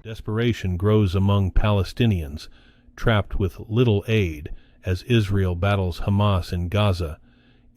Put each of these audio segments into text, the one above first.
Desperation grows among Palestinians, trapped with little aid as Israel battles Hamas in Gaza.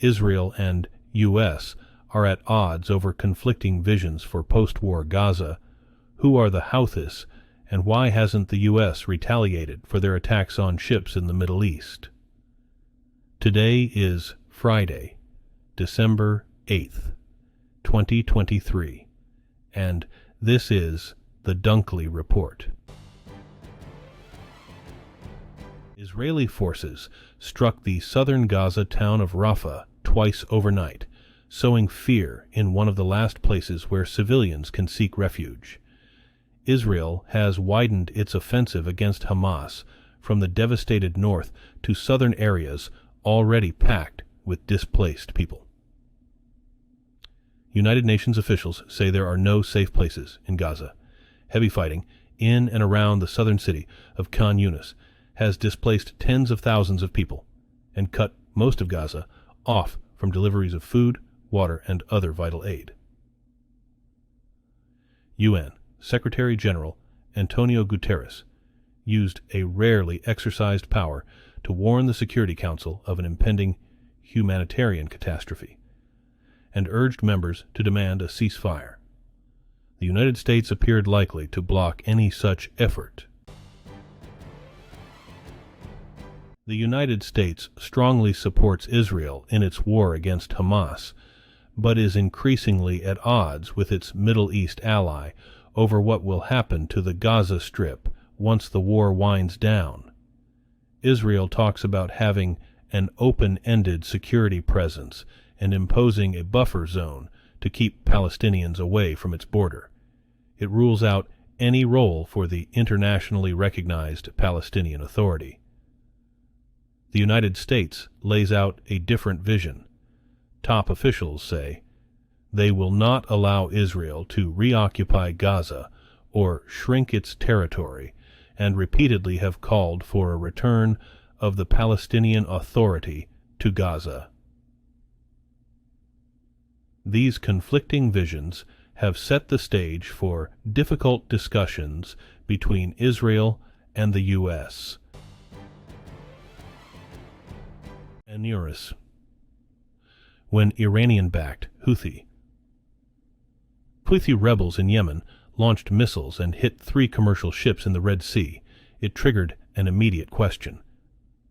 Israel and U.S. are at odds over conflicting visions for post-war Gaza. Who are the Houthis, and why hasn't the U.S. retaliated for their attacks on ships in the Middle East? Today is Friday, December 8th, 2023, and this is the Dunkley Report. Israeli forces struck the southern Gaza town of Rafah twice overnight, sowing fear in one of the last places where civilians can seek refuge. Israel has widened its offensive against Hamas from the devastated north to southern areas already packed with displaced people. United Nations officials say there are no safe places in Gaza. Heavy fighting in and around the southern city of Khan Younis has displaced tens of thousands of people and cut most of Gaza off from deliveries of food, water, and other vital aid. UN Secretary-General Antonio Guterres used a rarely exercised power to warn the Security Council of an impending humanitarian catastrophe and urged members to demand a ceasefire. The United States appeared likely to block any such effort. The United States strongly supports Israel in its war against Hamas, but is increasingly at odds with its Middle East ally over what will happen to the Gaza Strip once the war winds down. Israel talks about having an open-ended security presence and imposing a buffer zone to keep Palestinians away from its border. It rules out any role for the internationally recognized Palestinian Authority. The United States lays out a different vision. Top officials say they will not allow Israel to reoccupy Gaza or shrink its territory, and repeatedly have called for a return of the Palestinian Authority to Gaza. These conflicting visions have set the stage for difficult discussions between Israel and the U.S. Khan Younis. When Iranian-backed Houthi rebels in Yemen launched missiles and hit 3 commercial ships in the Red Sea, it triggered an immediate question.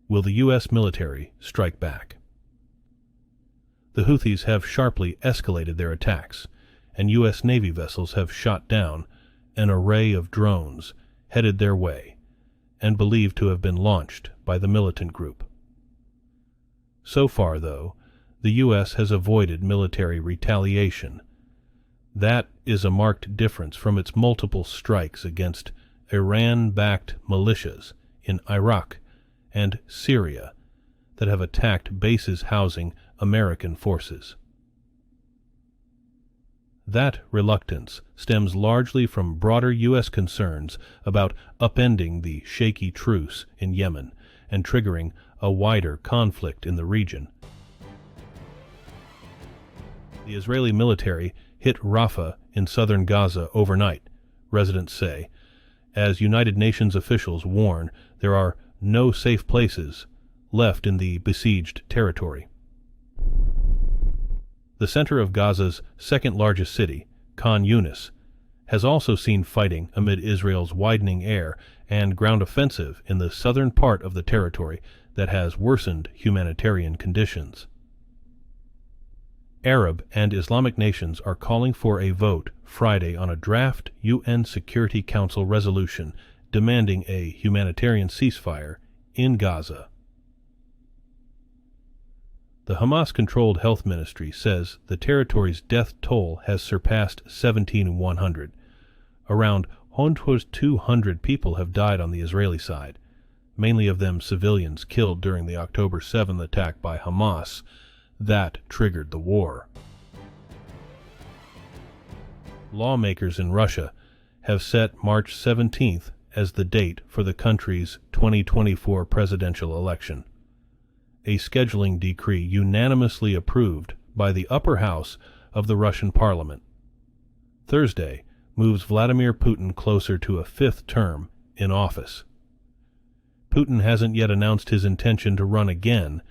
Will the U.S. military strike back? The Houthis have sharply escalated their attacks, and U.S. Navy vessels have shot down an array of drones headed their way and believed to have been launched by the militant group. So far, though, the U.S. has avoided military retaliation. That is a marked difference from its multiple strikes against Iran-backed militias in Iraq and Syria that have attacked bases housing American forces. That reluctance stems largely from broader U.S. concerns about upending the shaky truce in Yemen and triggering a wider conflict in the region. The Israeli military hit Rafah in southern Gaza overnight, residents say, as United Nations officials warn there are no safe places left in the besieged territory. The center of Gaza's second-largest city, Khan Younis, has also seen fighting amid Israel's widening air and ground offensive in the southern part of the territory that has worsened humanitarian conditions. Arab and Islamic nations are calling for a vote Friday on a draft UN Security Council resolution demanding a humanitarian ceasefire in Gaza. The Hamas-controlled health ministry says the territory's death toll has surpassed 17,100. Around 200 people have died on the Israeli side, mainly of them civilians killed during the October 7th attack by Hamas. That triggered the war. Lawmakers in Russia have set March 17th as the date for the country's 2024 presidential election. A scheduling decree unanimously approved by the upper house of the Russian parliament. Thursday, moves Vladimir Putin closer to a fifth term in office. Putin hasn't yet announced his intention to run again,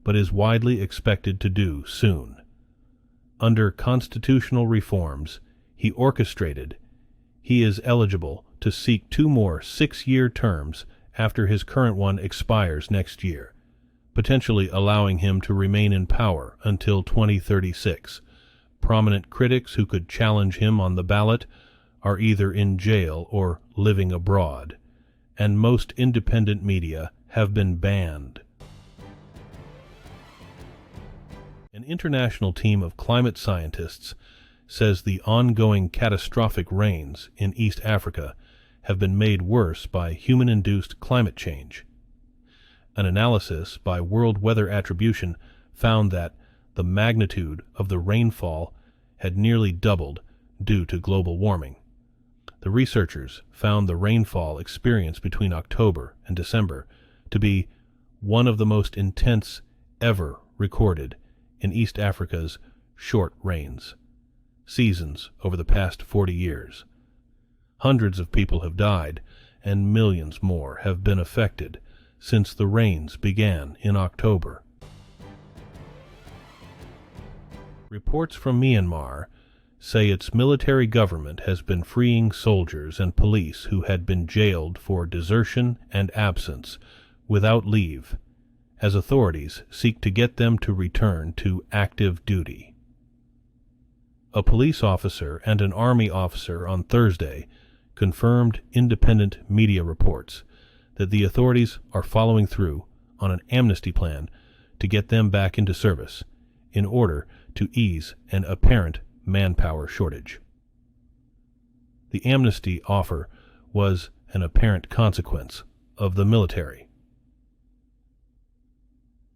but is widely expected to do soon. Under constitutional reforms he orchestrated, he is eligible to seek 2 more 6-year terms after his current one expires next year, potentially allowing him to remain in power until 2036. Prominent critics who could challenge him on the ballot are either in jail or living abroad, and most independent media have been banned. An international team of climate scientists says the ongoing catastrophic rains in East Africa have been made worse by human-induced climate change. An analysis by World Weather Attribution found that the magnitude of the rainfall had nearly doubled due to global warming. The researchers found the rainfall experienced between October and December to be one of the most intense ever recorded in East Africa's short rains seasons over the past 40 years. Hundreds of people have died, and millions more have been affected since the rains began in October. Reports from Myanmar say its military government has been freeing soldiers and police who had been jailed for desertion and absence without leave, as authorities seek to get them to return to active duty. A police officer and an army officer on Thursday confirmed independent media reports that the authorities are following through on an amnesty plan to get them back into service in order to ease an apparent manpower shortage. The amnesty offer was an apparent consequence of the military.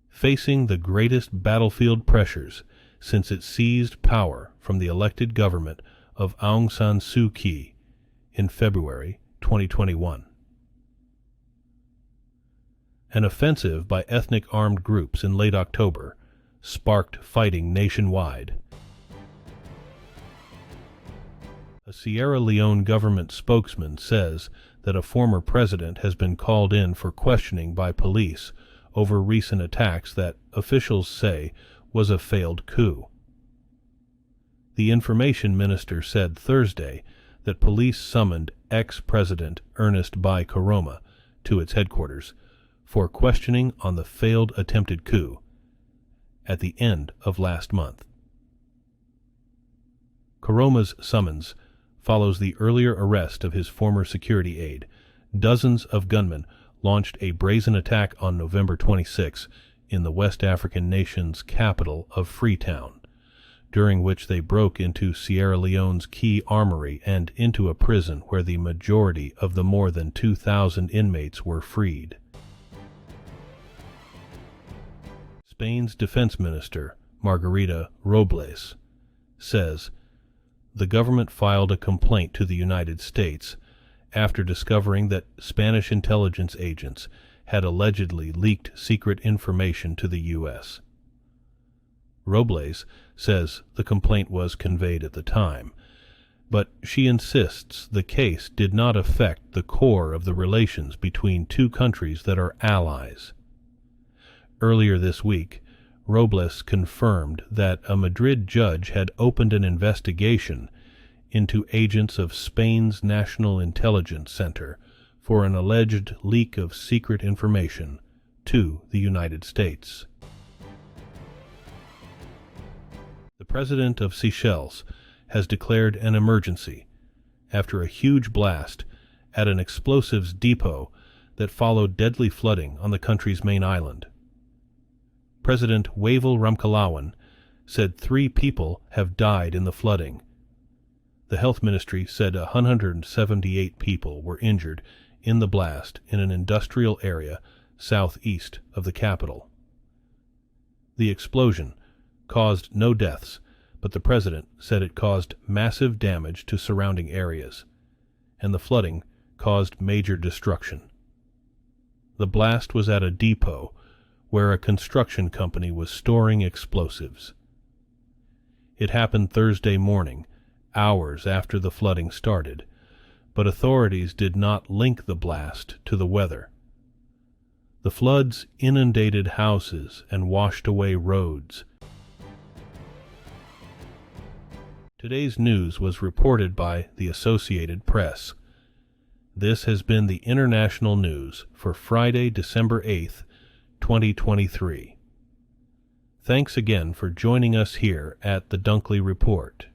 Facing the greatest battlefield pressures since it seized power from the elected government of Aung San Suu Kyi in February 2021. An offensive by ethnic armed groups in late October sparked fighting nationwide. A Sierra Leone government spokesman says that a former president has been called in for questioning by police over recent attacks that officials say was a failed coup. The information minister said Thursday that police summoned ex-president Ernest Bai Koroma to its headquarters for questioning on the failed attempted coup at the end of last month. Koroma's summons follows the earlier arrest of his former security aide. Dozens of gunmen launched a brazen attack on November 26 in the West African nation's capital of Freetown, during which they broke into Sierra Leone's key armory and into a prison where the majority of the more than 2,000 inmates were freed. Spain's defense minister, Margarita Robles, says the government filed a complaint to the United States after discovering that Spanish intelligence agents had allegedly leaked secret information to the U.S. Robles says the complaint was conveyed at the time, but she insists the case did not affect the core of the relations between two countries that are allies. Earlier this week, Robles confirmed that a Madrid judge had opened an investigation into agents of Spain's National Intelligence Center for an alleged leak of secret information to the United States. The president of Seychelles has declared an emergency after a huge blast at an explosives depot that followed deadly flooding on the country's main island. President Wavel Ramkalawan said 3 people have died in the flooding. The health ministry said 178 people were injured in the blast in an industrial area southeast of the capital. The explosion caused no deaths, but the president said it caused massive damage to surrounding areas, and the flooding caused major destruction. The blast was at a depot where a construction company was storing explosives. It happened Thursday morning, hours after the flooding started, but authorities did not link the blast to the weather. The floods inundated houses and washed away roads. Today's news was reported by the Associated Press. This has been the international news for Friday, December 8th, 2023. Thanks again for joining us here at the Dunkley Report.